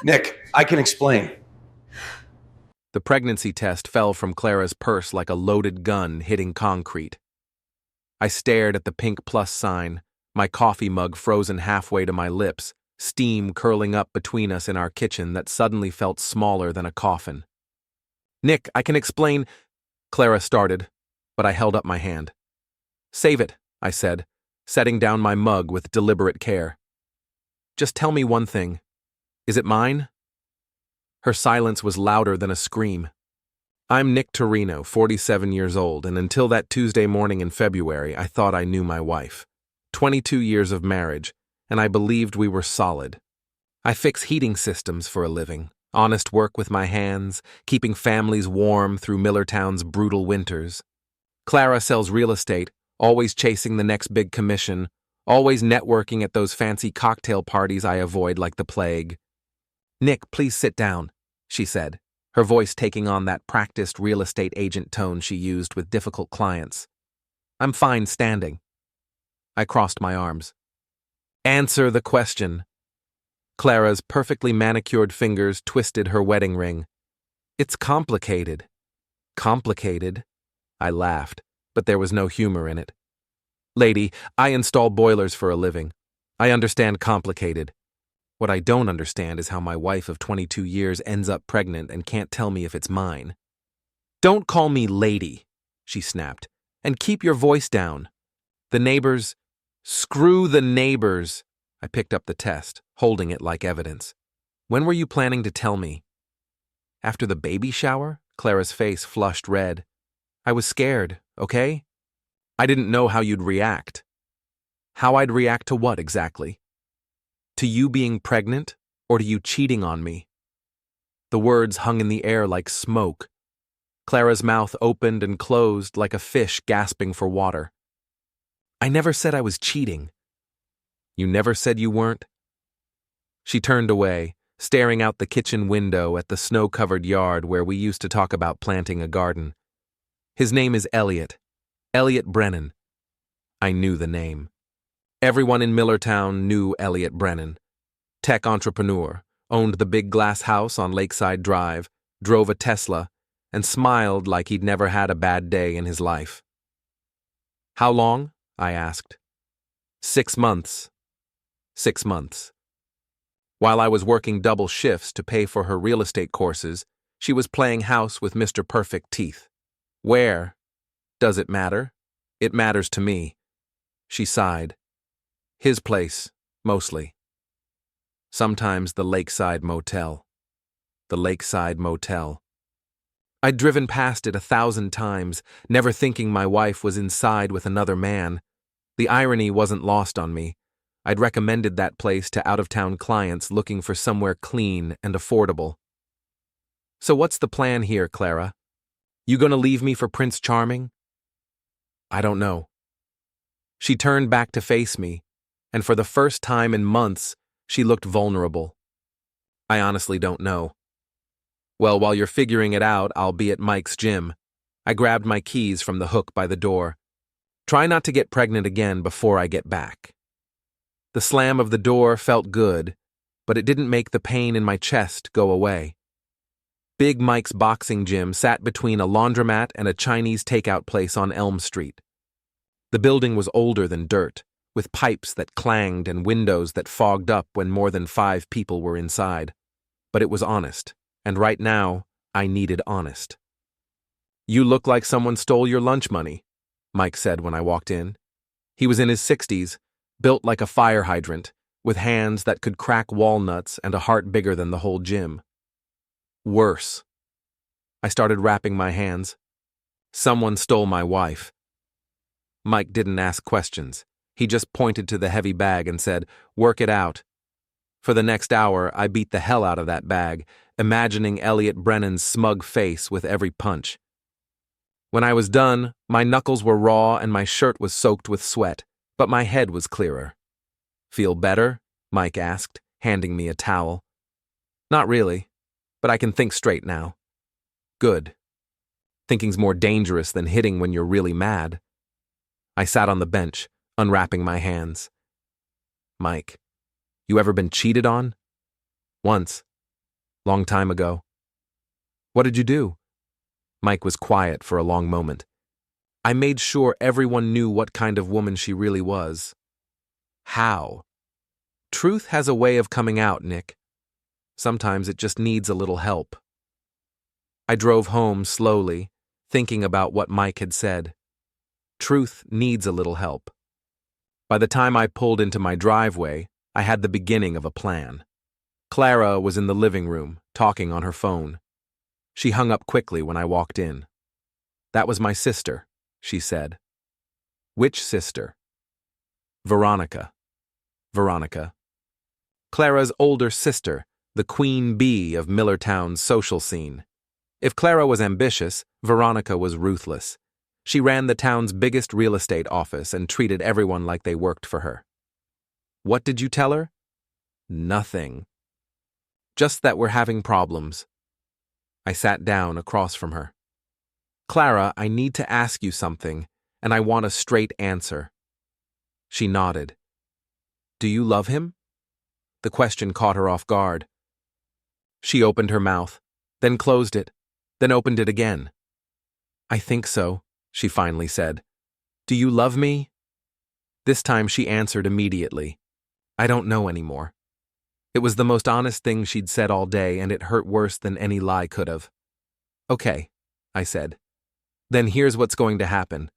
Nick, I can explain. The pregnancy test fell from Clara's purse like a loaded gun hitting concrete. I stared at the pink plus sign, my coffee mug frozen halfway to my lips, steam curling up between us in our kitchen that suddenly felt smaller than a coffin. Nick, I can explain, Clara started, but I held up my hand. Save it, I said, setting down my mug with deliberate care. Just tell me one thing. Is it mine? Her silence was louder than a scream. I'm Nick Torrino, 47 years old, and until that Tuesday morning in February, I thought I knew my wife. 22 years of marriage, and I believed we were solid. I fix heating systems for a living, honest work with my hands, keeping families warm through Millertown's brutal winters. Clara sells real estate, always chasing the next big commission, always networking at those fancy cocktail parties I avoid like the plague. Nick, please sit down, she said, her voice taking on that practiced real estate agent tone she used with difficult clients. I'm fine standing. I crossed my arms. Answer the question. Clara's perfectly manicured fingers twisted her wedding ring. It's complicated. Complicated? I laughed, but there was no humor in it. Lady, I install boilers for a living. I understand complicated. What I don't understand is how my wife of 22 years ends up pregnant and can't tell me if it's mine. Don't call me lady, she snapped, and keep your voice down. The neighbors... Screw the neighbors. I picked up the test, holding it like evidence. When were you planning to tell me? After the baby shower? Clara's face flushed red. I was scared, okay? I didn't know how you'd react. How I'd react to what exactly? To you being pregnant, or to you cheating on me? The words hung in the air like smoke. Clara's mouth opened and closed like a fish gasping for water. I never said I was cheating. You never said you weren't? She turned away, staring out the kitchen window at the snow-covered yard where we used to talk about planting a garden. His name is Eliot. Eliot Brennan. I knew the name. Everyone in Millertown knew Eliot Brennan. Tech entrepreneur, owned the big glass house on Lakeside Drive, drove a Tesla, and smiled like he'd never had a bad day in his life. How long? I asked. 6 months. 6 months. While I was working double shifts to pay for her real estate courses, she was playing house with Mr. Perfect Teeth. Where? Does it matter? It matters to me. She sighed. His place, mostly. Sometimes the Lakeside Motel. The Lakeside Motel. I'd driven past it 1,000 times, never thinking my wife was inside with another man. The irony wasn't lost on me. I'd recommended that place to out-of-town clients looking for somewhere clean and affordable. So what's the plan here, Clara? You gonna leave me for Prince Charming? I don't know. She turned back to face me, and for the first time in months, she looked vulnerable. I honestly don't know. Well, while you're figuring it out, I'll be at Mike's gym. I grabbed my keys from the hook by the door. Try not to get pregnant again before I get back. The slam of the door felt good, but it didn't make the pain in my chest go away. Big Mike's boxing gym sat between a laundromat and a Chinese takeout place on Elm Street. The building was older than dirt, with pipes that clanged and windows that fogged up when more than 5 people were inside. But it was honest. And right now, I needed honest. You look like someone stole your lunch money, Mike said when I walked in. He was in his 60s, built like a fire hydrant, with hands that could crack walnuts and a heart bigger than the whole gym. Worse. I started wrapping my hands. Someone stole my wife. Mike didn't ask questions. He just pointed to the heavy bag and said, "Work it out." For the next hour, I beat the hell out of that bag, imagining Eliot Brennan's smug face with every punch. When I was done, my knuckles were raw and my shirt was soaked with sweat, but my head was clearer. Feel better? Mike asked, handing me a towel. Not really, but I can think straight now. Good. Thinking's more dangerous than hitting when you're really mad. I sat on the bench, unwrapping my hands. Mike, you ever been cheated on? Once. Long time ago. What did you do? Mike was quiet for a long moment. I made sure everyone knew what kind of woman she really was. How? Truth has a way of coming out, Nick. Sometimes it just needs a little help. I drove home slowly, thinking about what Mike had said. Truth needs a little help. By the time I pulled into my driveway, I had the beginning of a plan. Clara was in the living room, talking on her phone. She hung up quickly when I walked in. That was my sister, she said. Which sister? Veronica. Veronica. Clara's older sister, the queen bee of Millertown's social scene. If Clara was ambitious, Veronica was ruthless. She ran the town's biggest real estate office and treated everyone like they worked for her. What did you tell her? Nothing. Just that we're having problems. I sat down across from her. Clara, I need to ask you something, and I want a straight answer. She nodded. Do you love him? The question caught her off guard. She opened her mouth, then closed it, then opened it again. I think so, she finally said. Do you love me? This time she answered immediately. I don't know anymore. It was the most honest thing she'd said all day, and it hurt worse than any lie could have. Okay, I said. Then here's what's going to happen.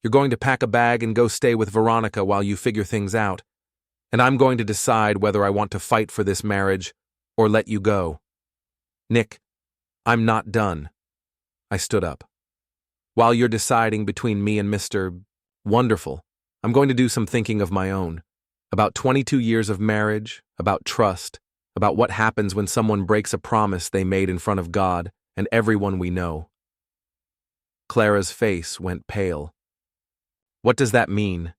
You're going to pack a bag and go stay with Veronica while you figure things out, and I'm going to decide whether I want to fight for this marriage or let you go. Nick, I'm not done. I stood up. While you're deciding between me and Mr. Wonderful, I'm going to do some thinking of my own. About 22 years of marriage, about trust, about what happens when someone breaks a promise they made in front of God and everyone we know. Clara's face went pale. What does that mean?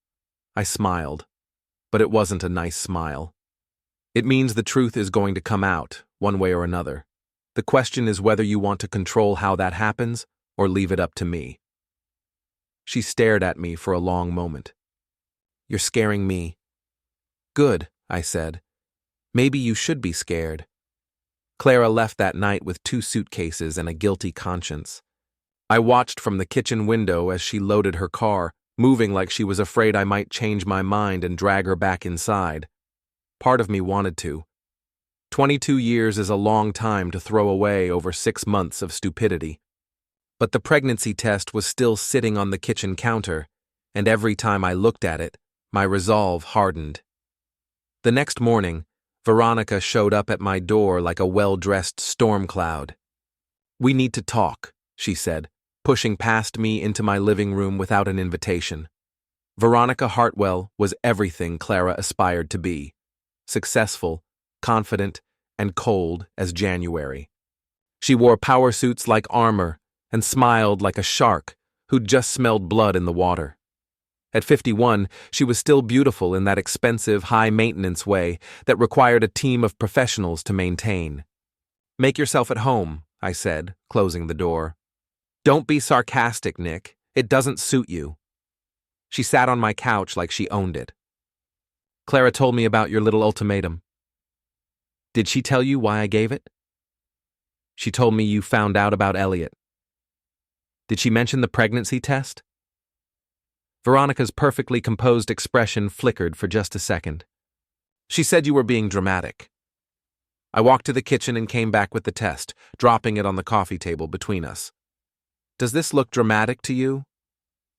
I smiled, but it wasn't a nice smile. It means the truth is going to come out, one way or another. The question is whether you want to control how that happens or leave it up to me. She stared at me for a long moment. You're scaring me. Good, I said. Maybe you should be scared. Clara left that night with 2 suitcases and a guilty conscience. I watched from the kitchen window as she loaded her car, moving like she was afraid I might change my mind and drag her back inside. Part of me wanted to. 22 years is a long time to throw away over 6 months of stupidity. But the pregnancy test was still sitting on the kitchen counter, and every time I looked at it, my resolve hardened. The next morning, Veronica showed up at my door like a well-dressed storm cloud. We need to talk, she said, pushing past me into my living room without an invitation. Veronica Hartwell was everything Clara aspired to be. Successful, confident, and cold as January. She wore power suits like armor and smiled like a shark who'd just smelled blood in the water. At 51, she was still beautiful in that expensive, high-maintenance way that required a team of professionals to maintain. Make yourself at home, I said, closing the door. Don't be sarcastic, Nick. It doesn't suit you. She sat on my couch like she owned it. Clara told me about your little ultimatum. Did she tell you why I gave it? She told me you found out about Eliot. Did she mention the pregnancy test? Veronica's perfectly composed expression flickered for just a second. She said you were being dramatic. I walked to the kitchen and came back with the test, dropping it on the coffee table between us. Does this look dramatic to you?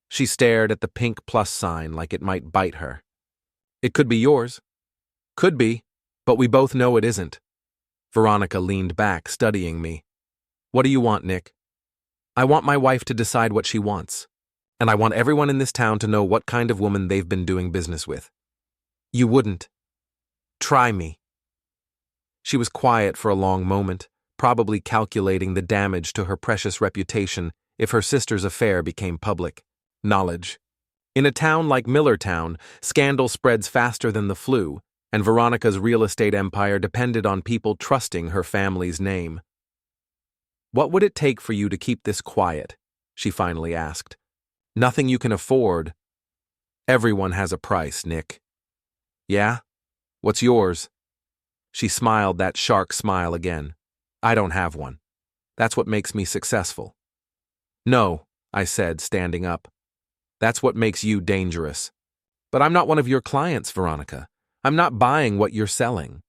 She stared at the pink plus sign like it might bite her. It could be yours. Could be, but we both know it isn't. Veronica leaned back, studying me. What do you want, Nick? I want my wife to decide what she wants. And I want everyone in this town to know what kind of woman they've been doing business with. You wouldn't. Try me. She was quiet for a long moment, probably calculating the damage to her precious reputation if her sister's affair became public knowledge. In a town like Millertown, scandal spreads faster than the flu, and Veronica's real estate empire depended on people trusting her family's name. What would it take for you to keep this quiet? She finally asked. Nothing you can afford. Everyone has a price, Nick. Yeah? What's yours? She smiled that shark smile again. I don't have one. That's what makes me successful. No, I said, standing up. That's what makes you dangerous. But I'm not one of your clients, Veronica. I'm not buying what you're selling.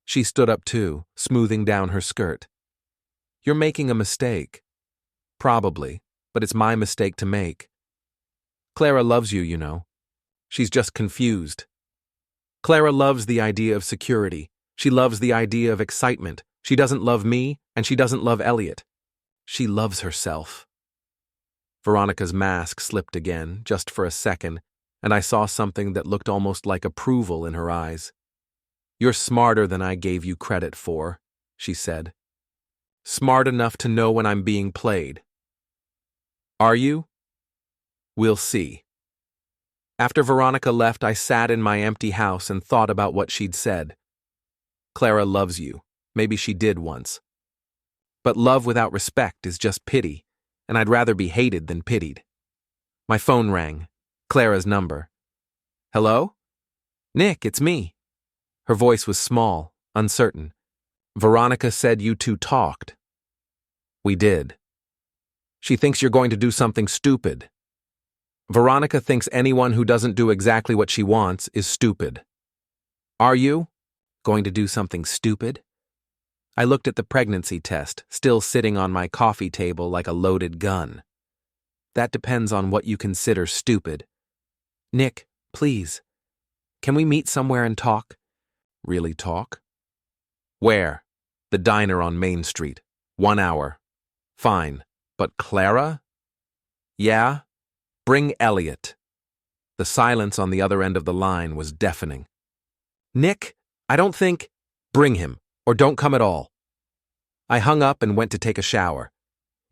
She stood up too, smoothing down her skirt. You're making a mistake. Probably, but it's my mistake to make. Clara loves you, you know. She's just confused. Clara loves the idea of security. She loves the idea of excitement. She doesn't love me, and she doesn't love Eliot. She loves herself. Veronica's mask slipped again, just for a second, and I saw something that looked almost like approval in her eyes. You're smarter than I gave you credit for, she said. Smart enough to know when I'm being played. Are you? We'll see. After Veronica left, I sat in my empty house and thought about what she'd said. Clara loves you. Maybe she did once. But love without respect is just pity, and I'd rather be hated than pitied. My phone rang. Clara's number. Hello? Nick, it's me. Her voice was small, uncertain. Veronica said you two talked. We did. She thinks you're going to do something stupid. Veronica thinks anyone who doesn't do exactly what she wants is stupid. Are you going to do something stupid? I looked at the pregnancy test, still sitting on my coffee table like a loaded gun. That depends on what you consider stupid. Nick, please, can we meet somewhere and talk? Really talk? Where? The diner on Main Street. 1 hour. Fine. But Clara? Yeah? Bring Eliot. The silence on the other end of the line was deafening. Nick, I don't think... Bring him, or don't come at all. I hung up and went to take a shower.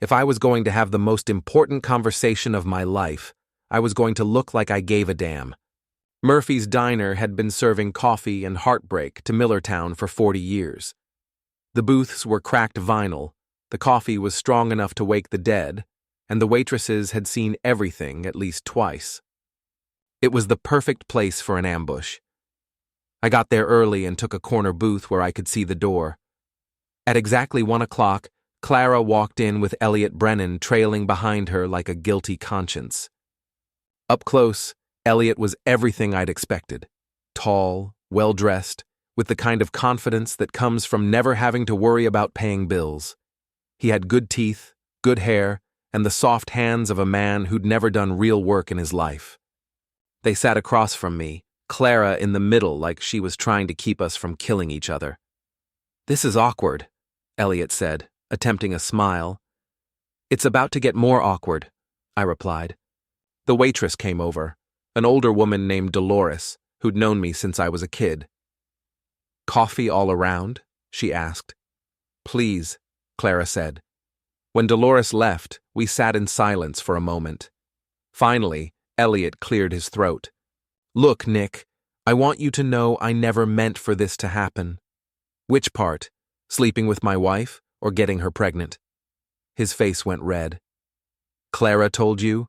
If I was going to have the most important conversation of my life, I was going to look like I gave a damn. Murphy's Diner had been serving coffee and heartbreak to Millertown for 40 years. The booths were cracked vinyl, the coffee was strong enough to wake the dead, and the waitresses had seen everything at least twice. It was the perfect place for an ambush. I got there early and took a corner booth where I could see the door. At exactly 1 o'clock, Clara walked in with Eliot Brennan trailing behind her like a guilty conscience. Up close, Eliot was everything I'd expected. Tall, well-dressed, with the kind of confidence that comes from never having to worry about paying bills. He had good teeth, good hair, and the soft hands of a man who'd never done real work in his life. They sat across from me, Clara in the middle like she was trying to keep us from killing each other. This is awkward, Eliot said, attempting a smile. It's about to get more awkward, I replied. The waitress came over, an older woman named Dolores, who'd known me since I was a kid. Coffee all around? She asked. Please, Clara said. When Dolores left, we sat in silence for a moment. Finally, Eliot cleared his throat. Look, Nick, I want you to know I never meant for this to happen. Which part? Sleeping with my wife or getting her pregnant? His face went red. Clara told you?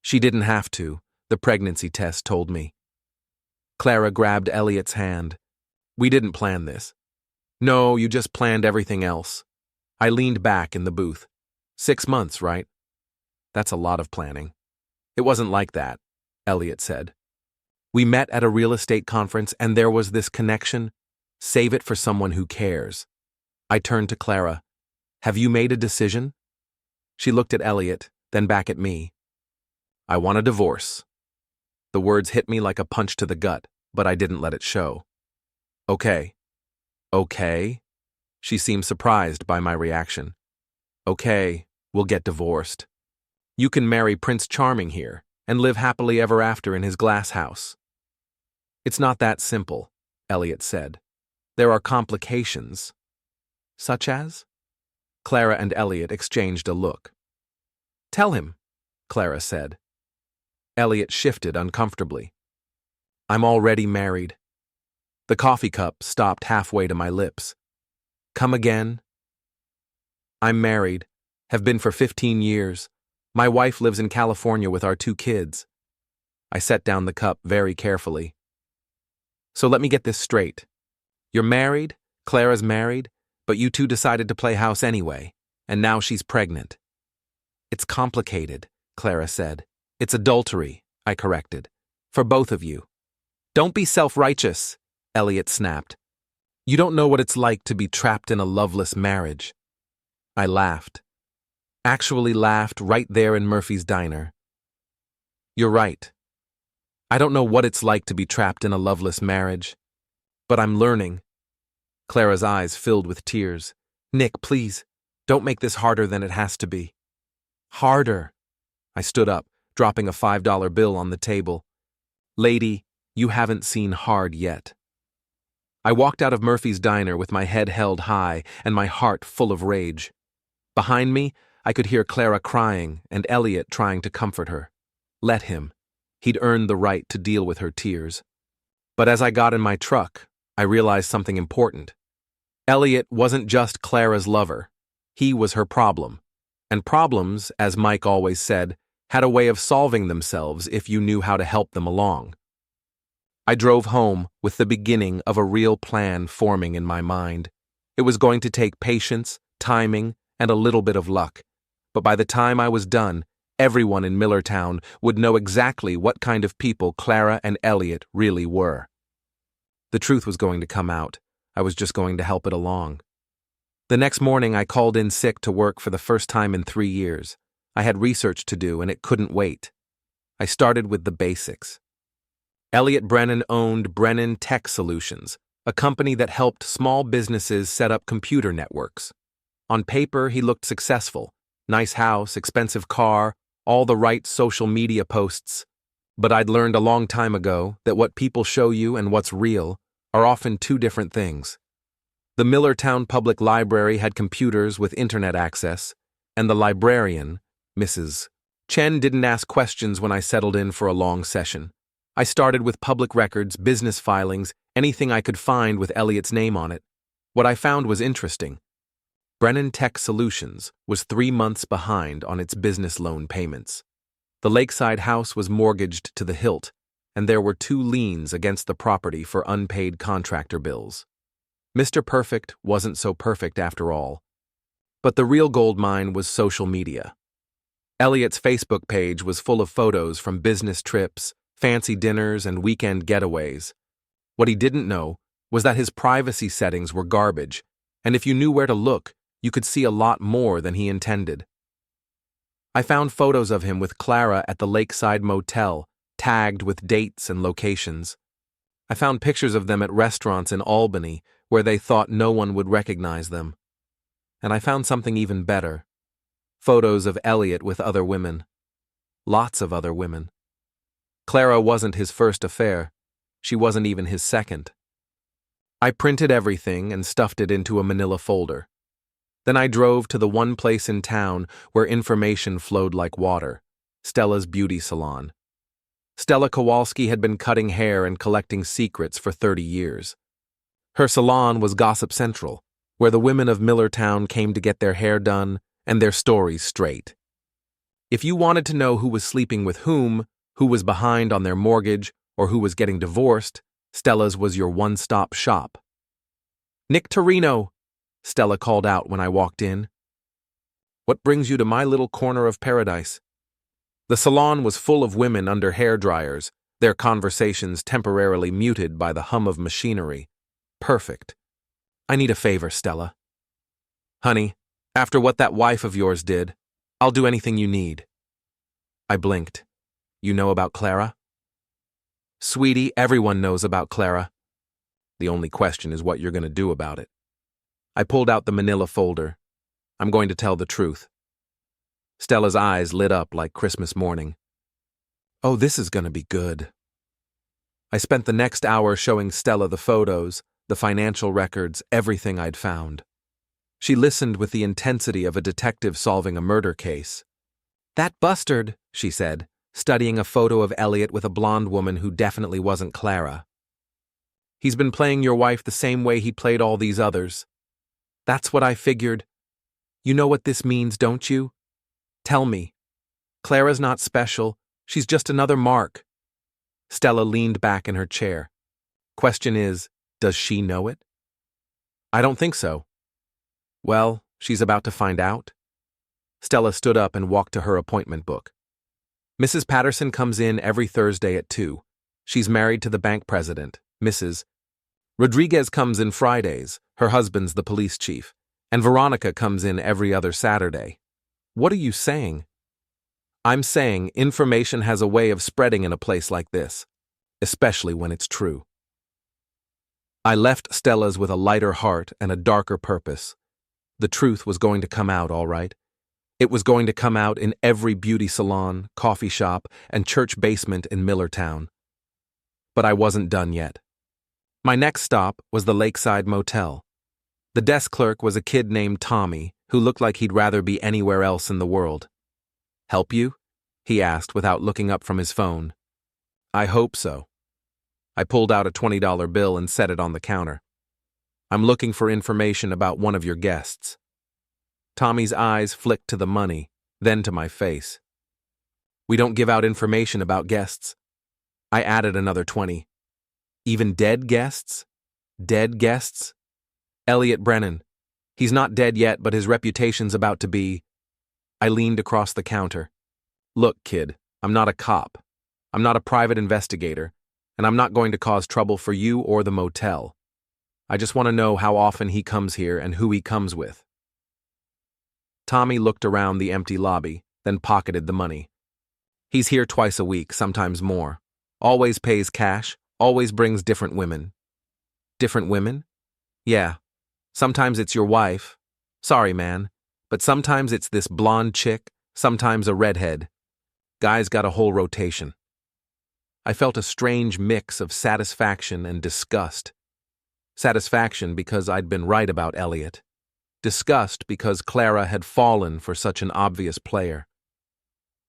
She didn't have to. The pregnancy test told me. Clara grabbed Eliot's hand. We didn't plan this. No, you just planned everything else. I leaned back in the booth. 6 months, right? That's a lot of planning. It wasn't like that, Eliot said. We met at a real estate conference and there was this connection. Save it for someone who cares. I turned to Clara. Have you made a decision? She looked at Eliot, then back at me. I want a divorce. The words hit me like a punch to the gut, but I didn't let it show. Okay. Okay? She seemed surprised by my reaction. Okay, we'll get divorced. You can marry Prince Charming here and live happily ever after in his glass house. It's not that simple, Eliot said. There are complications. Such as? Clara and Eliot exchanged a look. Tell him, Clara said. Eliot shifted uncomfortably. I'm already married. The coffee cup stopped halfway to my lips. Come again? I'm married, have been for 15 years. My wife lives in California with our 2 kids. I set down the cup very carefully. So let me get this straight. You're married, Clara's married, But you two decided to play house anyway, and now she's pregnant. It's complicated, Clara said. It's adultery, I corrected. For both of you. Don't be self-righteous, Eliot snapped. You don't know what it's like to be trapped in a loveless marriage. I laughed. Actually laughed right there in Murphy's diner. You're right. I don't know what it's like to be trapped in a loveless marriage. But I'm learning. Clara's eyes filled with tears. Nick, please, don't make this harder than it has to be. Harder. I stood up, dropping a $5 bill on the table. Lady, you haven't seen hard yet. I walked out of Murphy's diner with my head held high and my heart full of rage. Behind me, I could hear Clara crying and Eliot trying to comfort her. Let him. He'd earned the right to deal with her tears. But as I got in my truck, I realized something important. Eliot wasn't just Clara's lover. He was her problem. And problems, as Mike always said, had a way of solving themselves if you knew how to help them along. I drove home with the beginning of a real plan forming in my mind. It was going to take patience, timing, and a little bit of luck. But by the time I was done, everyone in Millertown would know exactly what kind of people Clara and Eliot really were. The truth was going to come out. I was just going to help it along. The next morning, I called in sick to work for the first time in 3 years. I had research to do, and it couldn't wait. I started with the basics. Eliot Brennan owned Brennan Tech Solutions, a company that helped small businesses set up computer networks. On paper, he looked successful. Nice house, expensive car, all the right social media posts. But I'd learned a long time ago that what people show you and what's real are often two different things. The Millertown Public Library had computers with internet access, and the librarian, Mrs. Chen, didn't ask questions when I settled in for a long session. I started with public records, business filings, anything I could find with Eliot's name on it. What I found was interesting. Brennan Tech Solutions was 3 months behind on its business loan payments. The lakeside house was mortgaged to the hilt, and there were 2 liens against the property for unpaid contractor bills. Mr. Perfect wasn't so perfect after all. But the real gold mine was social media. Eliot's Facebook page was full of photos from business trips, fancy dinners, and weekend getaways. What he didn't know was that his privacy settings were garbage, and if you knew where to look, you could see a lot more than he intended. I found photos of him with Clara at the Lakeside Motel, tagged with dates and locations. I found pictures of them at restaurants in Albany where they thought no one would recognize them. And I found something even better. Photos of Eliot with other women. Lots of other women. Clara wasn't his first affair. She wasn't even his second. I printed everything and stuffed it into a manila folder. Then I drove to the one place in town where information flowed like water, Stella's beauty salon. Stella Kowalski had been cutting hair and collecting secrets for 30 years. Her salon was Gossip Central, where the women of Millertown came to get their hair done and their stories straight. If you wanted to know who was sleeping with whom, who was behind on their mortgage, or who was getting divorced, Stella's was your one-stop shop. "Nick Torrino," Stella called out when I walked in. "What brings you to my little corner of paradise?" The salon was full of women under hair dryers, their conversations temporarily muted by the hum of machinery. Perfect. "I need a favor, Stella." "Honey, after what that wife of yours did, I'll do anything you need." I blinked. "You know about Clara?" "Sweetie, everyone knows about Clara. The only question is what you're going to do about it." I pulled out the manila folder. "I'm going to tell the truth." Stella's eyes lit up like Christmas morning. "Oh, this is going to be good." I spent the next hour showing Stella the photos, the financial records, everything I'd found. She listened with the intensity of a detective solving a murder case. "That bastard," she said, studying a photo of Eliot with a blonde woman who definitely wasn't Clara. "He's been playing your wife the same way he played all these others." "That's what I figured. You know what this means, don't you? Tell me. Clara's not special. She's just another mark." Stella leaned back in her chair. "Question is, does she know it?" "I don't think so." Well, she's about to find out? Stella stood up and walked to her appointment book. Mrs. Patterson comes in every Thursday at 2. She's married to the bank president, Mrs. Rodriguez comes in Fridays, her husband's the police chief, and Veronica comes in every other Saturday. What are you saying? I'm saying information has a way of spreading in a place like this, especially when it's true. I left Stella's with a lighter heart and a darker purpose. The truth was going to come out, all right. It was going to come out in every beauty salon, coffee shop, and church basement in Millertown. But I wasn't done yet. My next stop was the Lakeside Motel. The desk clerk was a kid named Tommy, who looked like he'd rather be anywhere else in the world. Help you? He asked without looking up from his phone. I hope so. I pulled out a $20 bill and set it on the counter. I'm looking for information about one of your guests. Tommy's eyes flicked to the money, then to my face. We don't give out information about guests. I added another 20. Even dead guests? Dead guests? Eliot Brennan. He's not dead yet, but his reputation's about to be. I leaned across the counter. Look, kid, I'm not a cop. I'm not a private investigator, and I'm not going to cause trouble for you or the motel. I just want to know how often he comes here and who he comes with. Tommy looked around the empty lobby, then pocketed the money. He's here twice a week, sometimes more. Always pays cash, always brings different women. Different women? Yeah. Sometimes it's your wife. Sorry, man. But sometimes it's this blonde chick, sometimes a redhead. Guy's got a whole rotation. I felt a strange mix of satisfaction and disgust. Satisfaction because I'd been right about Eliot. Disgust because Clara had fallen for such an obvious player.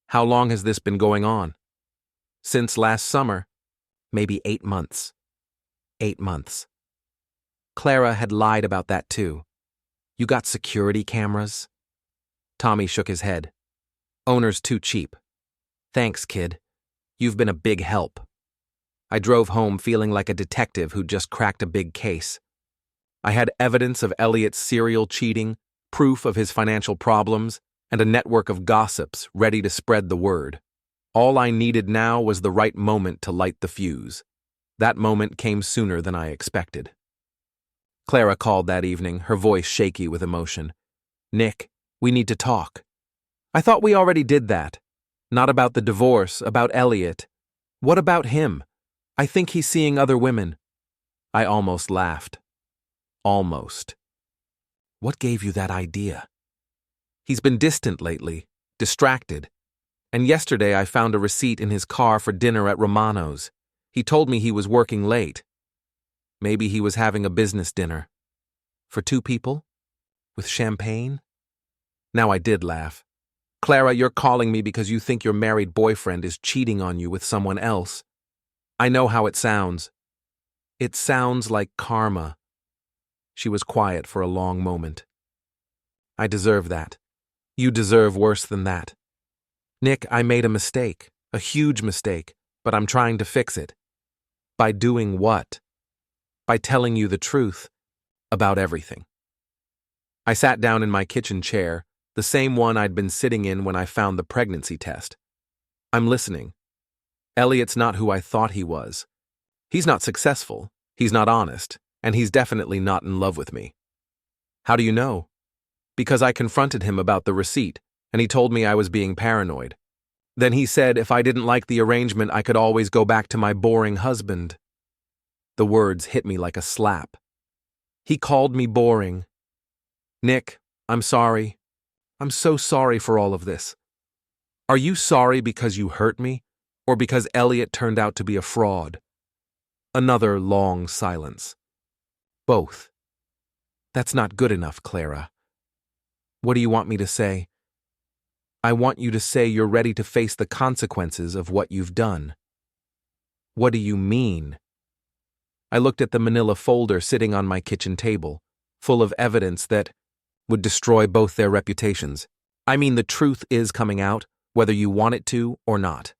How long has this been going on? Since last summer. Maybe 8 months. 8 months. Clara had lied about that too. You got security cameras? Tommy shook his head. Owner's too cheap. Thanks, kid. You've been a big help. I drove home feeling like a detective who just cracked a big case. I had evidence of Eliot's serial cheating, proof of his financial problems, and a network of gossips ready to spread the word. All I needed now was the right moment to light the fuse. That moment came sooner than I expected. Clara called that evening, her voice shaky with emotion. Nick, we need to talk. I thought we already did that. Not about the divorce, about Eliot. What about him? I think he's seeing other women. I almost laughed. Almost. What gave you that idea? He's been distant lately, distracted. And yesterday I found a receipt in his car for dinner at Romano's. He told me he was working late. Maybe he was having a business dinner. For 2 people? With champagne? Now I did laugh. Clara, you're calling me because you think your married boyfriend is cheating on you with someone else. I know how it sounds. It sounds like karma. She was quiet for a long moment. I deserve that. You deserve worse than that. Nick, I made a mistake, a huge mistake, but I'm trying to fix it. By doing what? By telling you the truth about everything. I sat down in my kitchen chair, the same one I'd been sitting in when I found the pregnancy test. I'm listening. Eliot's not who I thought he was. He's not successful, he's not honest, and he's definitely not in love with me. How do you know? Because I confronted him about the receipt, and he told me I was being paranoid. Then he said if I didn't like the arrangement, I could always go back to my boring husband. The words hit me like a slap. He called me boring. Nick, I'm sorry. I'm so sorry for all of this. Are you sorry because you hurt me, or because Eliot turned out to be a fraud? Another long silence. Both. That's not good enough, Clara. What do you want me to say? I want you to say you're ready to face the consequences of what you've done. What do you mean? I looked at the manila folder sitting on my kitchen table, full of evidence that would destroy both their reputations. I mean, the truth is coming out, whether you want it to or not.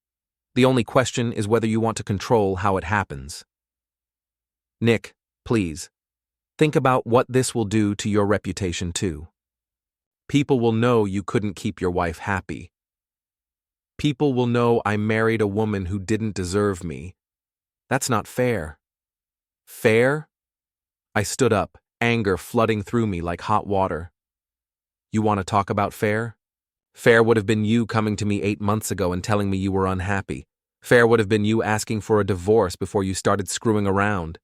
The only question is whether you want to control how it happens. Nick, please. Think about what this will do to your reputation too. People will know you couldn't keep your wife happy. People will know I married a woman who didn't deserve me. That's not fair. Fair? I stood up, anger flooding through me like hot water. You want to talk about fair? Fair would have been you coming to me 8 months ago and telling me you were unhappy. Fair would have been you asking for a divorce before you started screwing around.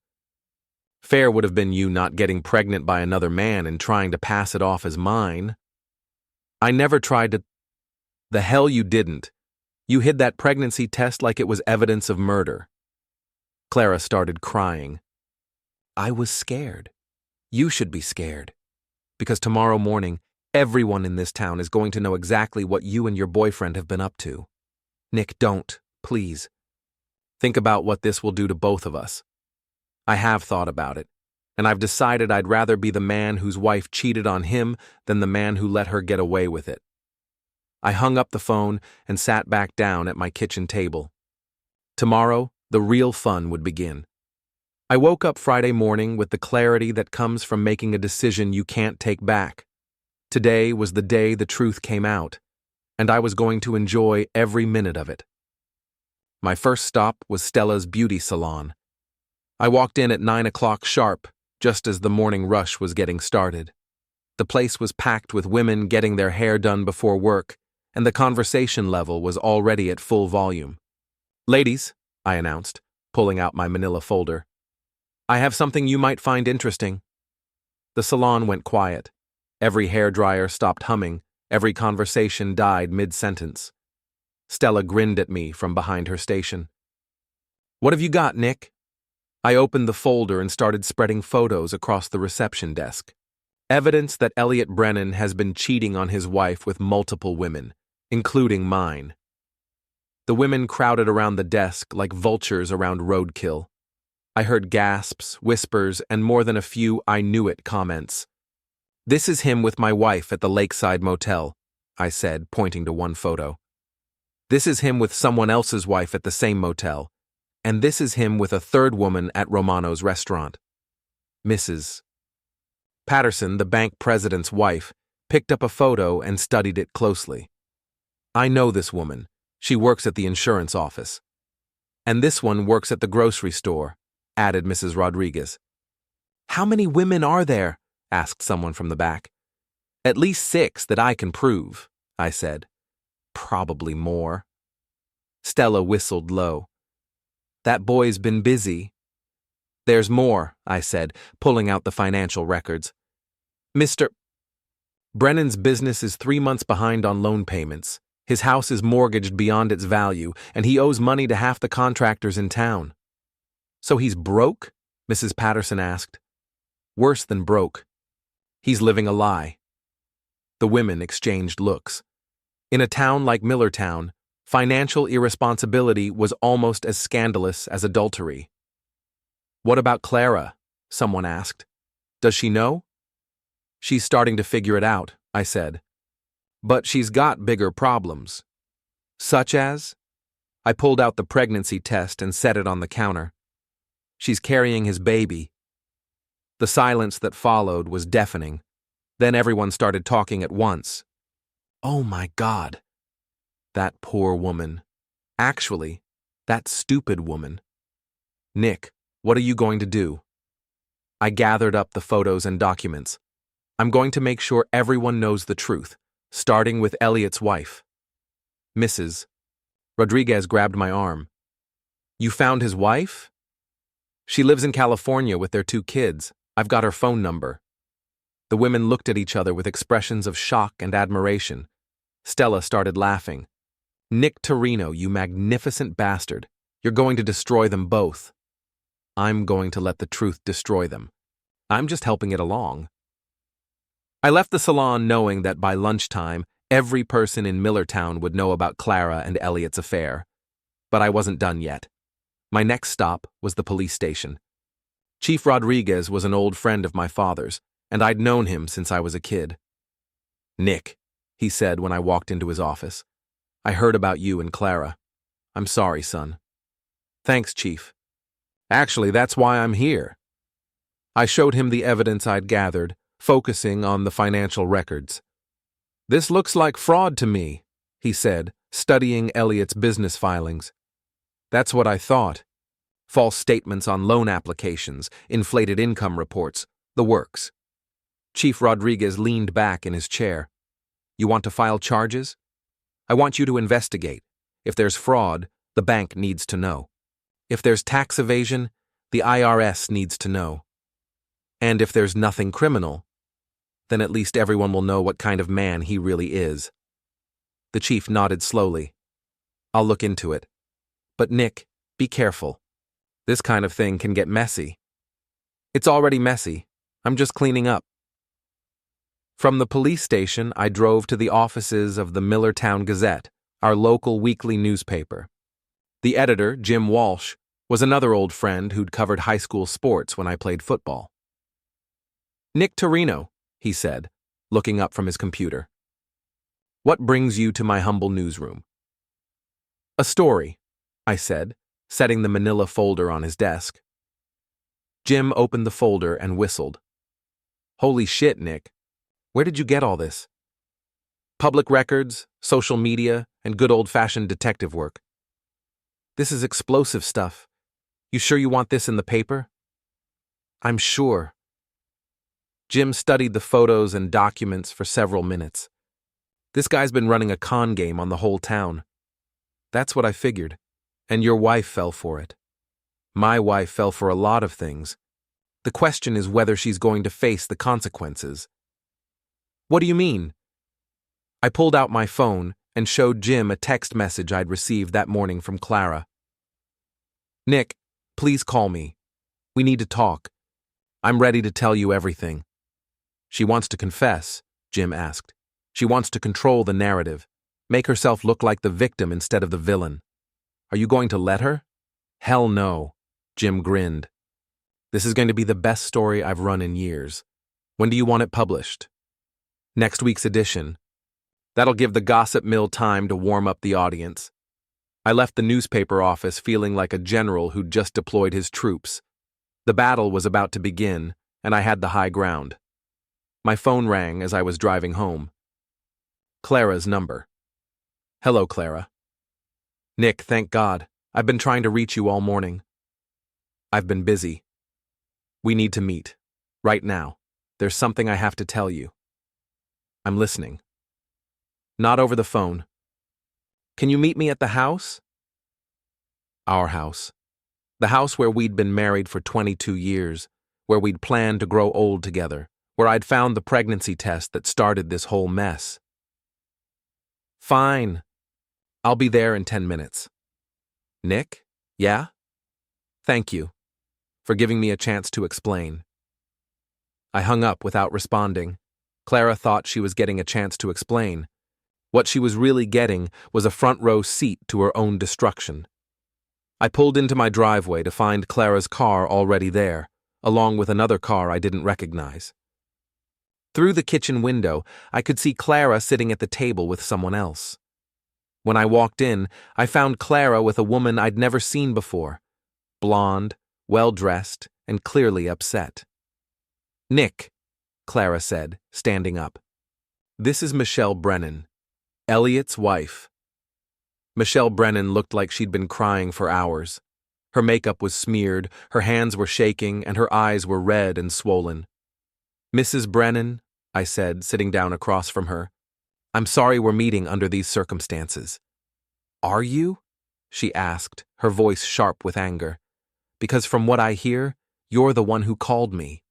Fair would have been you not getting pregnant by another man and trying to pass it off as mine. I never tried to. The hell you didn't. You hid that pregnancy test like it was evidence of murder. Clara started crying. I was scared. You should be scared. Because tomorrow morning, everyone in this town is going to know exactly what you and your boyfriend have been up to. Nick, don't, please. Think about what this will do to both of us. I have thought about it, and I've decided I'd rather be the man whose wife cheated on him than the man who let her get away with it. I hung up the phone and sat back down at my kitchen table. Tomorrow, the real fun would begin. I woke up Friday morning with the clarity that comes from making a decision you can't take back. Today was the day the truth came out, and I was going to enjoy every minute of it. My first stop was Stella's beauty salon. I walked in at 9 o'clock sharp, just as the morning rush was getting started. The place was packed with women getting their hair done before work, and the conversation level was already at full volume. Ladies, I announced, pulling out my manila folder, I have something you might find interesting. The salon went quiet. Every hairdryer stopped humming. Every conversation died mid-sentence. Stella grinned at me from behind her station. What have you got, Nick? I opened the folder and started spreading photos across the reception desk. Evidence that Eliot Brennan has been cheating on his wife with multiple women, including mine. The women crowded around the desk like vultures around roadkill. I heard gasps, whispers, and more than a few I knew it comments. This is him with my wife at the Lakeside Motel, I said, pointing to one photo. This is him with someone else's wife at the same motel. And this is him with a third woman at Romano's restaurant. Mrs. Patterson, the bank president's wife, picked up a photo and studied it closely. I know this woman. She works at the insurance office. And this one works at the grocery store, added Mrs. Rodriguez. How many women are there? Asked someone from the back. At least 6 that I can prove, I said. Probably more. Stella whistled low. That boy's been busy. There's more, I said, pulling out the financial records. Mr. Brennan's business is 3 months behind on loan payments. His house is mortgaged beyond its value, and he owes money to half the contractors in town. So he's broke? Mrs. Patterson asked. Worse than broke. He's living a lie. The women exchanged looks. In a town like Millertown, financial irresponsibility was almost as scandalous as adultery. What about Clara? Someone asked. Does she know? She's starting to figure it out, I said. But she's got bigger problems. Such as? I pulled out the pregnancy test and set it on the counter. She's carrying his baby. The silence that followed was deafening. Then everyone started talking at once. Oh my God. That poor woman. Actually, that stupid woman. Nick, what are you going to do? I gathered up the photos and documents. I'm going to make sure everyone knows the truth, starting with Eliot's wife. Mrs. Rodriguez grabbed my arm. You found his wife? She lives in California with their 2 kids. I've got her phone number. The women looked at each other with expressions of shock and admiration. Stella started laughing. Nick Torrino, you magnificent bastard. You're going to destroy them both. I'm going to let the truth destroy them. I'm just helping it along. I left the salon knowing that by lunchtime, every person in Millertown would know about Clara and Eliot's affair. But I wasn't done yet. My next stop was the police station. Chief Rodriguez was an old friend of my father's, and I'd known him since I was a kid. Nick, he said when I walked into his office, I heard about you and Clara. I'm sorry, son. Thanks, Chief. Actually, that's why I'm here. I showed him the evidence I'd gathered, focusing on the financial records. "This looks like fraud to me," he said, studying Eliot's business filings. "That's what I thought. False statements on loan applications, inflated income reports, the works." Chief Rodriguez leaned back in his chair. "You want to file charges? I want you to investigate. If there's fraud, the bank needs to know. If there's tax evasion, the IRS needs to know. And if there's nothing criminal, then at least everyone will know what kind of man he really is." The chief nodded slowly. "I'll look into it. But Nick, be careful. This kind of thing can get messy." "It's already messy. I'm just cleaning up." From the police station, I drove to the offices of the Millertown Gazette, our local weekly newspaper. The editor, Jim Walsh, was another old friend who'd covered high school sports when I played football. "Nick Torrino," he said, looking up from his computer. "What brings you to my humble newsroom?" "A story," I said, setting the manila folder on his desk. Jim opened the folder and whistled. "Holy shit, Nick. Where did you get all this?" "Public records, social media, and good old-fashioned detective work." "This is explosive stuff. You sure you want this in the paper?" "I'm sure." Jim studied the photos and documents for several minutes. "This guy's been running a con game on the whole town." "That's what I figured. And your wife fell for it." "My wife fell for a lot of things. The question is whether she's going to face the consequences." "What do you mean?" I pulled out my phone and showed Jim a text message I'd received that morning from Clara. "Nick, please call me. We need to talk. I'm ready to tell you everything." "She wants to confess," Jim asked. "She wants to control the narrative, make herself look like the victim instead of the villain. Are you going to let her?" "Hell no," Jim grinned. "This is going to be the best story I've run in years. When do you want it published?" "Next week's edition. That'll give the gossip mill time to warm up the audience." I left the newspaper office feeling like a general who'd just deployed his troops. The battle was about to begin, and I had the high ground. My phone rang as I was driving home. Clara's number. "Hello, Clara." "Nick, thank God. I've been trying to reach you all morning." "I've been busy." "We need to meet. Right now. There's something I have to tell you." "I'm listening." "Not over the phone." "Can you meet me at the house?" Our house. The house where we'd been married for 22 years, where we'd planned to grow old together, where I'd found the pregnancy test that started this whole mess. "Fine. I'll be there in 10 minutes. "Nick? Yeah? Thank you for giving me a chance to explain." I hung up without responding. Clara thought she was getting a chance to explain. What she was really getting was a front-row seat to her own destruction. I pulled into my driveway to find Clara's car already there, along with another car I didn't recognize. Through the kitchen window, I could see Clara sitting at the table with someone else. When I walked in, I found Clara with a woman I'd never seen before, blonde, well-dressed, and clearly upset. "Nick," Clara said, standing up. "This is Michelle Brennan, Eliot's wife." Michelle Brennan looked like she'd been crying for hours. Her makeup was smeared, her hands were shaking, and her eyes were red and swollen. "Mrs. Brennan," I said, sitting down across from her, "I'm sorry we're meeting under these circumstances." "Are you?" she asked, her voice sharp with anger. "Because from what I hear, you're the one who called me."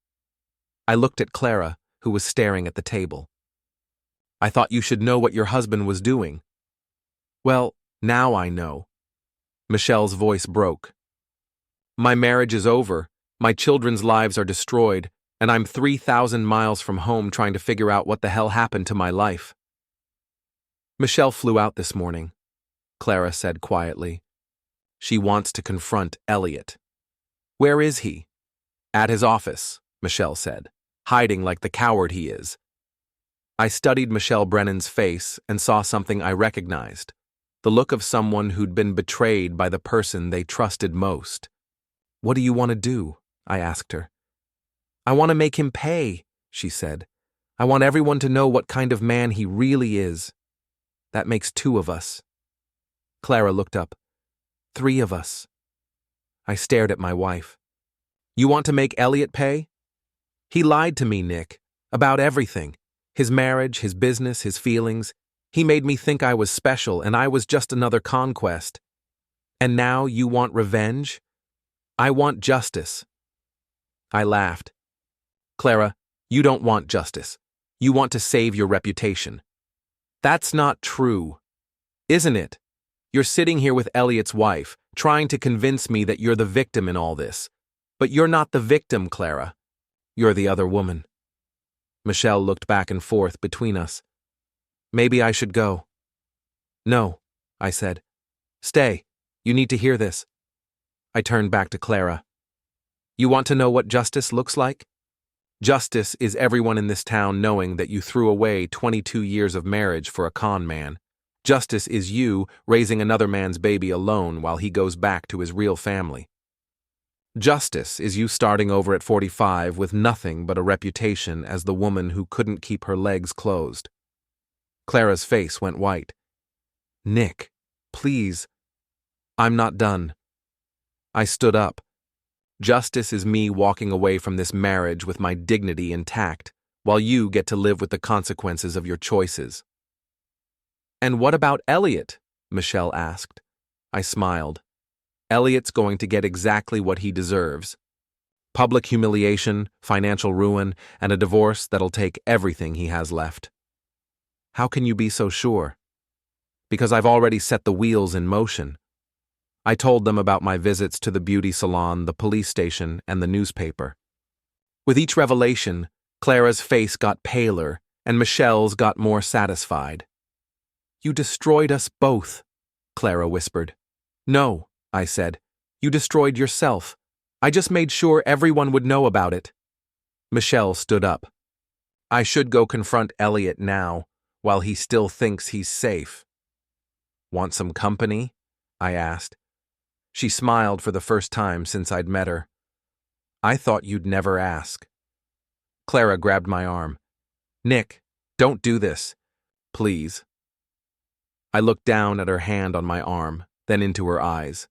I looked at Clara, who was staring at the table. "I thought you should know what your husband was doing." "Well, now I know." Michelle's voice broke. "My marriage is over, my children's lives are destroyed, and I'm 3,000 miles from home trying to figure out what the hell happened to my life." "Michelle flew out this morning," Clara said quietly. "She wants to confront Eliot." "Where is he?" "At his office," Michelle said, "hiding like the coward he is." I studied Michelle Brennan's face and saw something I recognized, the look of someone who'd been betrayed by the person they trusted most. "What do you want to do?" I asked her. I want to make him pay, she said. I want everyone to know what kind of man he really is. That makes 2 of us. Clara looked up. 3 of us. I stared at my wife. You want to make Eliot pay? He lied to me, Nick, about everything. His marriage, his business, his feelings. He made me think I was special and I was just another conquest. And now you want revenge? I want justice. I laughed. Clara, you don't want justice. You want to save your reputation. That's not true. Isn't it? You're sitting here with Eliot's wife, trying to convince me that you're the victim in all this. But you're not the victim, Clara. You're the other woman. Michelle looked back and forth between us. Maybe I should go. No, I said. Stay. You need to hear this. I turned back to Clara. You want to know what justice looks like? Justice is everyone in this town knowing that you threw away 22 years of marriage for a con man. Justice is you raising another man's baby alone while he goes back to his real family. Justice is you starting over at 45 with nothing but a reputation as the woman who couldn't keep her legs closed. Clara's face went white. Nick, please. I'm not done. I stood up. Justice is me walking away from this marriage with my dignity intact, while you get to live with the consequences of your choices. And what about Eliot? Michelle asked. I smiled. Eliot's going to get exactly what he deserves. Public humiliation, financial ruin, and a divorce that'll take everything he has left. How can you be so sure? Because I've already set the wheels in motion. I told them about my visits to the beauty salon, the police station, and the newspaper. With each revelation, Clara's face got paler, and Michelle's got more satisfied. You destroyed us both, Clara whispered. No, I said. You destroyed yourself. I just made sure everyone would know about it. Michelle stood up. I should go confront Eliot now, while he still thinks he's safe. Want some company? I asked. She smiled for the first time since I'd met her. I thought you'd never ask. Clara grabbed my arm. Nick, don't do this. Please. I looked down at her hand on my arm, then into her eyes.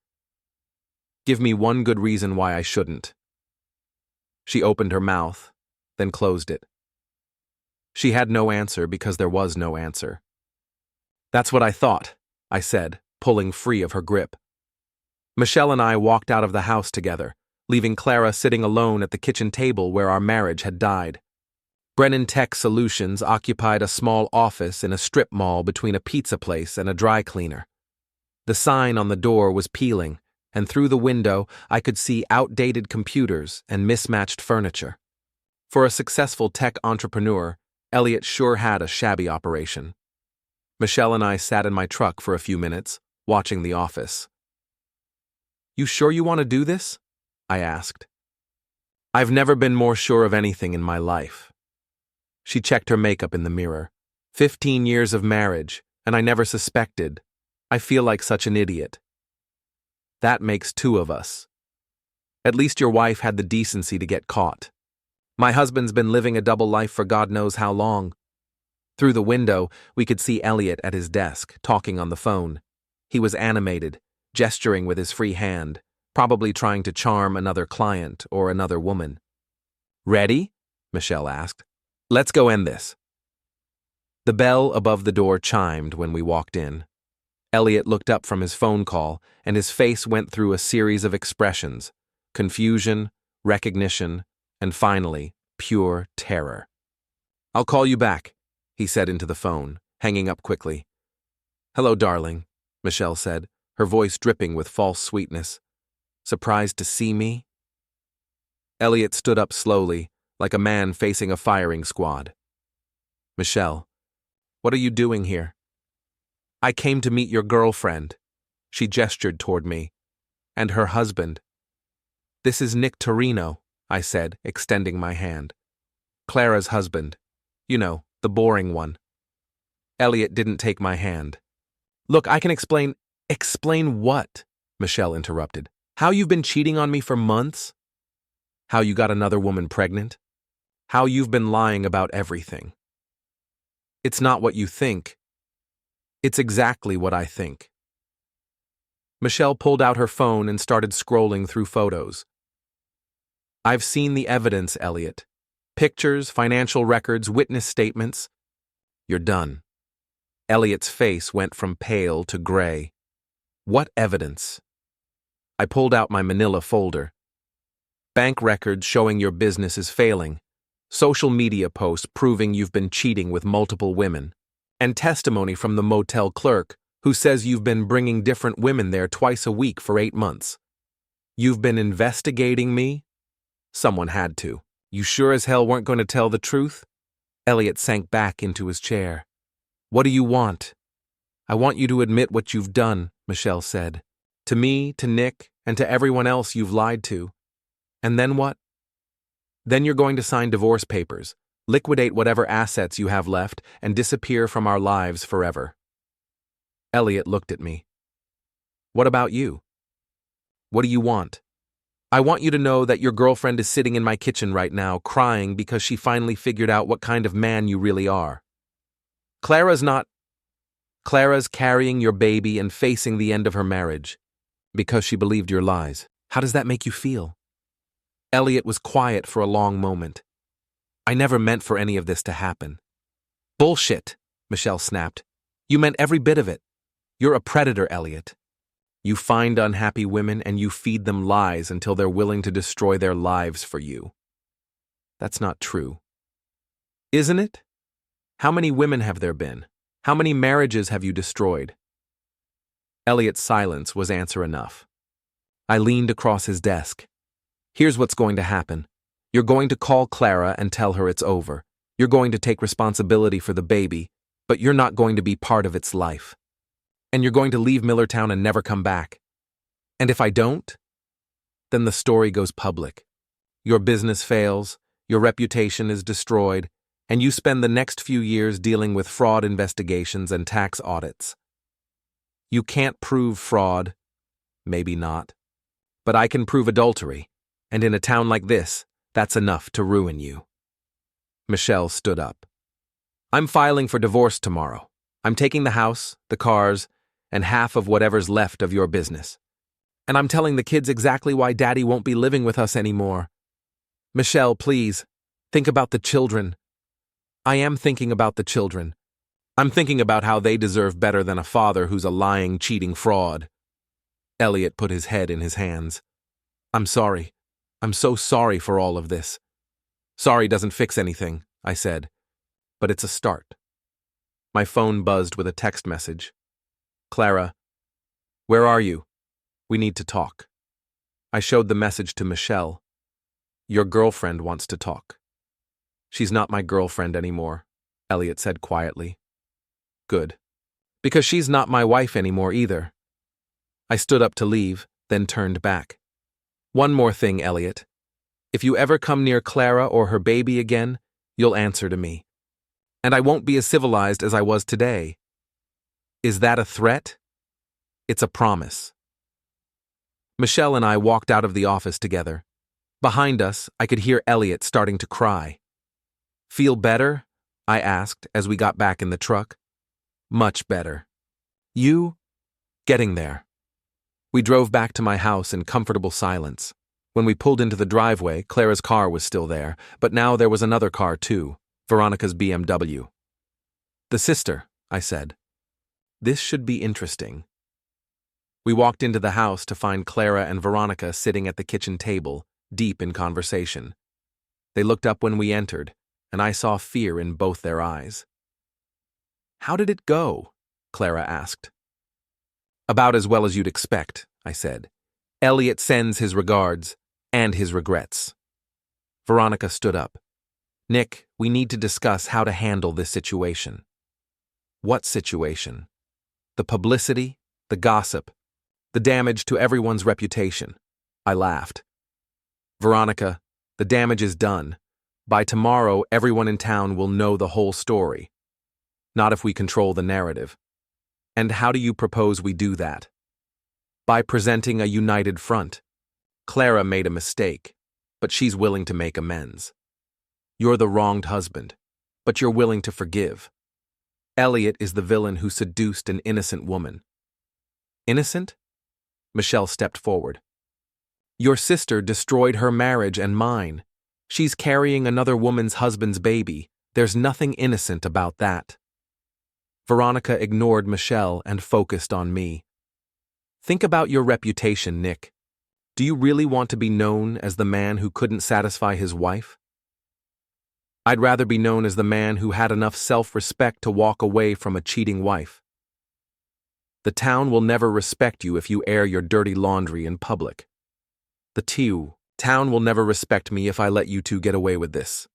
Give me one good reason why I shouldn't. She opened her mouth, then closed it. She had no answer because there was no answer. That's what I thought, I said, pulling free of her grip. Michelle and I walked out of the house together, leaving Clara sitting alone at the kitchen table where our marriage had died. Brennan Tech Solutions occupied a small office in a strip mall between a pizza place and a dry cleaner. The sign on the door was peeling, and through the window I could see outdated computers and mismatched furniture. For a successful tech entrepreneur, Eliot sure had a shabby operation. Michelle and I sat in my truck for a few minutes, watching the office. You sure you want to do this? I asked. I've never been more sure of anything in my life. She checked her makeup in the mirror. 15 years of marriage, and I never suspected. I feel like such an idiot. That makes 2 of us. At least your wife had the decency to get caught. My husband's been living a double life for God knows how long. Through the window, we could see Eliot at his desk, talking on the phone. He was animated, gesturing with his free hand, probably trying to charm another client or another woman. Ready? Michelle asked. Let's go end this. The bell above the door chimed when we walked in. Eliot looked up from his phone call, and his face went through a series of expressions: confusion, recognition, and finally, pure terror. I'll call you back, he said into the phone, hanging up quickly. Hello, darling, Michelle said, her voice dripping with false sweetness. Surprised to see me? Eliot stood up slowly, like a man facing a firing squad. Michelle, what are you doing here? I came to meet your girlfriend. She gestured toward me. And her husband. This is Nick Torrino, I said, extending my hand. Clara's husband. You know, the boring one. Eliot didn't take my hand. Look, I can explain. Explain what? Michelle interrupted. How you've been cheating on me for months? How you got another woman pregnant? How you've been lying about everything. It's not what you think. It's exactly what I think. Michelle pulled out her phone and started scrolling through photos. I've seen the evidence, Eliot. Pictures, financial records, witness statements. You're done. Eliot's face went from pale to gray. What evidence? I pulled out my manila folder. Bank records showing your business is failing. Social media posts proving you've been cheating with multiple women. And testimony from the motel clerk who says you've been bringing different women there twice a week for 8 months. You've been investigating me? Someone had to. You sure as hell weren't going to tell the truth? Eliot sank back into his chair. What do you want? I want you to admit what you've done, Michelle said. To me, to Nick, and to everyone else you've lied to. And then what? Then you're going to sign divorce papers, liquidate whatever assets you have left, and disappear from our lives forever. Eliot looked at me. What about you? What do you want? I want you to know that your girlfriend is sitting in my kitchen right now, crying because she finally figured out what kind of man you really are. Clara's carrying your baby and facing the end of her marriage because she believed your lies. How does that make you feel? Eliot was quiet for a long moment. I never meant for any of this to happen. Bullshit, Michelle snapped. You meant every bit of it. You're a predator, Eliot. You find unhappy women and you feed them lies until they're willing to destroy their lives for you. That's not true. Isn't it? How many women have there been? How many marriages have you destroyed? Eliot's silence was answer enough. I leaned across his desk. Here's what's going to happen. You're going to call Clara and tell her it's over. You're going to take responsibility for the baby, but you're not going to be part of its life. And you're going to leave Millertown and never come back. And if I don't, then the story goes public. Your business fails, your reputation is destroyed, and you spend the next few years dealing with fraud investigations and tax audits. You can't prove fraud, maybe not, but I can prove adultery, and in a town like this, that's enough to ruin you. Michelle stood up. I'm filing for divorce tomorrow. I'm taking the house, the cars, and half of whatever's left of your business. And I'm telling the kids exactly why Daddy won't be living with us anymore. Michelle, please, think about the children. I am thinking about the children. I'm thinking about how they deserve better than a father who's a lying, cheating fraud. Eliot put his head in his hands. I'm sorry. I'm so sorry for all of this. Sorry doesn't fix anything, I said, but it's a start. My phone buzzed with a text message. Clara, where are you? We need to talk. I showed the message to Michelle. Your girlfriend wants to talk. She's not my girlfriend anymore, Eliot said quietly. Good. Because she's not my wife anymore either. I stood up to leave, then turned back. One more thing, Eliot. If you ever come near Clara or her baby again, you'll answer to me. And I won't be as civilized as I was today. Is that a threat? It's a promise. Michelle and I walked out of the office together. Behind us, I could hear Eliot starting to cry. Feel better? I asked as we got back in the truck. Much better. You? Getting there. We drove back to my house in comfortable silence. When we pulled into the driveway, Clara's car was still there, but now there was another car too, Veronica's BMW. The sister, I said. This should be interesting. We walked into the house to find Clara and Veronica sitting at the kitchen table, deep in conversation. They looked up when we entered, and I saw fear in both their eyes. How did it go? Clara asked. About as well as you'd expect, I said. Eliot sends his regards and his regrets. Veronica stood up. Nick, we need to discuss how to handle this situation. What situation? The publicity, the gossip, the damage to everyone's reputation. I laughed. Veronica, the damage is done. By tomorrow, everyone in town will know the whole story. Not if we control the narrative. And how do you propose we do that? By presenting a united front. Clara made a mistake. but she's willing to make amends. You're the wronged husband, but you're willing to forgive. Eliot is the villain who seduced an innocent woman. Innocent? Michelle stepped forward. Your sister destroyed her marriage and mine. She's carrying another woman's husband's baby. There's nothing innocent about that. Veronica ignored Michelle and focused on me. Think about your reputation, Nick. Do you really want to be known as the man who couldn't satisfy his wife? I'd rather be known as the man who had enough self-respect to walk away from a cheating wife. The town will never respect you if you air your dirty laundry in public. The town will never respect me if I let you two get away with this.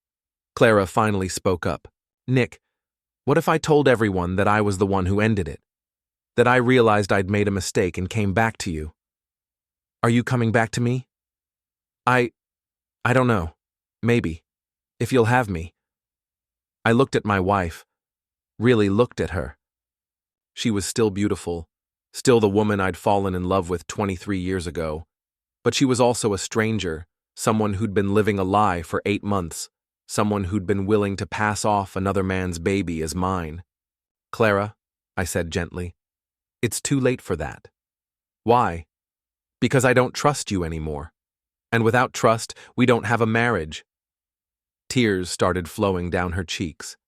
Clara finally spoke up. Nick, what if I told everyone that I was the one who ended it? That I realized I'd made a mistake and came back to you? Are you coming back to me? I don't know. Maybe. If you'll have me. I looked at my wife. Really looked at her. She was still beautiful, still the woman I'd fallen in love with 23 years ago. But she was also a stranger, someone who'd been living a lie for 8 months, someone who'd been willing to pass off another man's baby as mine. Clara, I said gently, it's too late for that. Why? Because I don't trust you anymore. And without trust, we don't have a marriage. Tears started flowing down her cheeks.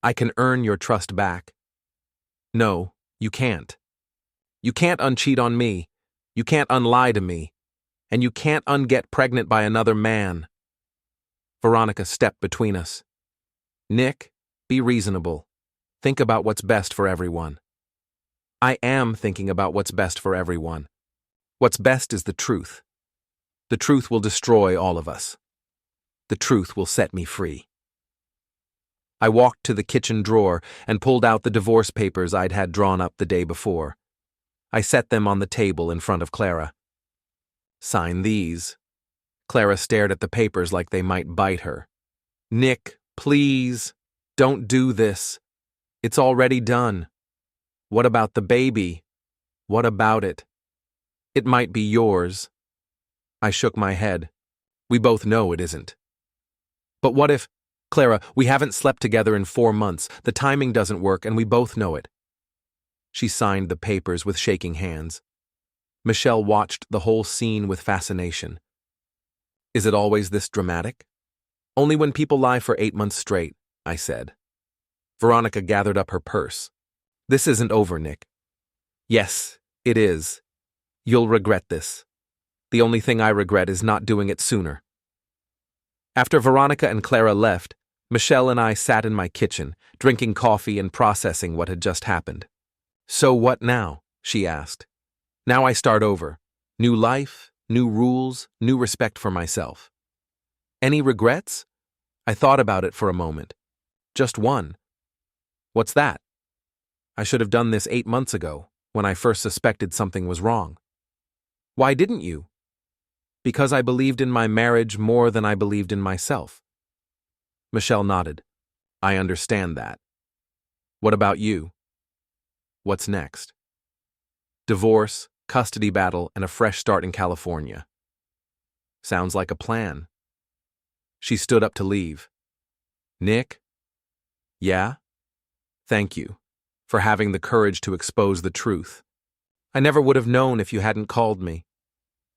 I can earn your trust back. No, you can't. You can't uncheat on me. You can't unlie to me. And you can't unget pregnant by another man. Veronica stepped between us. Nick, be reasonable. Think about what's best for everyone. I am thinking about what's best for everyone. What's best is the truth. The truth will destroy all of us. The truth will set me free. I walked to the kitchen drawer and pulled out the divorce papers I'd had drawn up the day before. I set them on the table in front of Clara. Sign these. Clara stared at the papers like they might bite her. Nick, please, don't do this. It's already done. What about the baby? What about it? It might be yours. I shook my head. We both know it isn't. But what if, Clara, we haven't slept together in 4 months, the timing doesn't work, and we both know it. She signed the papers with shaking hands. Michelle watched the whole scene with fascination. Is it always this dramatic? Only when people lie for 8 months straight, I said. Veronica gathered up her purse. This isn't over, Nick. Yes, it is. You'll regret this. The only thing I regret is not doing it sooner. After Veronica and Clara left, Michelle and I sat in my kitchen, drinking coffee and processing what had just happened. So what now? She asked. Now I start over. New life, new rules, new respect for myself. Any regrets? I thought about it for a moment. Just one. What's that? I should have done this 8 months ago, when I first suspected something was wrong. Why didn't you? Because I believed in my marriage more than I believed in myself. Michelle nodded. I understand that. What about you? What's next? Divorce, custody battle, and a fresh start in California. Sounds like a plan. She stood up to leave. Nick? Yeah? Thank you for having the courage to expose the truth. I never would have known if you hadn't called me.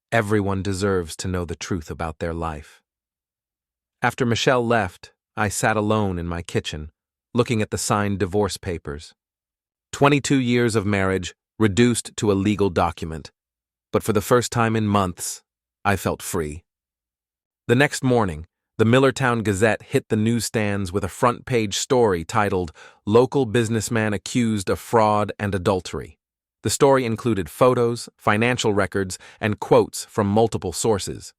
Everyone deserves to know the truth about their life. After Michelle left, I sat alone in my kitchen, looking at the signed divorce papers. 22 years of marriage reduced to a legal document, but for the first time in months, I felt free. The next morning, the Millertown Gazette hit the newsstands with a front-page story titled, Local Businessman Accused of Fraud and Adultery. The story included photos, financial records, and quotes from multiple sources.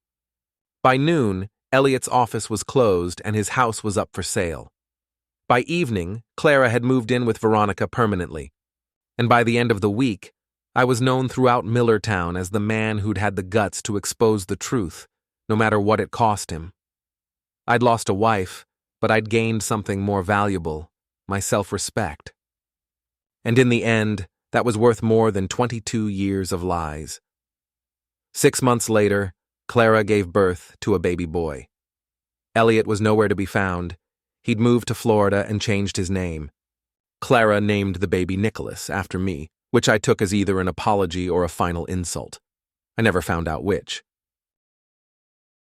By noon, Eliot's office was closed and his house was up for sale. By evening, Clara had moved in with Veronica permanently. And by the end of the week, I was known throughout Millertown as the man who'd had the guts to expose the truth, no matter what it cost him. I'd lost a wife, but I'd gained something more valuable, my self-respect. And in the end, that was worth more than 22 years of lies. 6 months later, Clara gave birth to a baby boy. Eliot was nowhere to be found. He'd moved to Florida and changed his name. Clara named the baby Nicholas after me, which I took as either an apology or a final insult. I never found out which.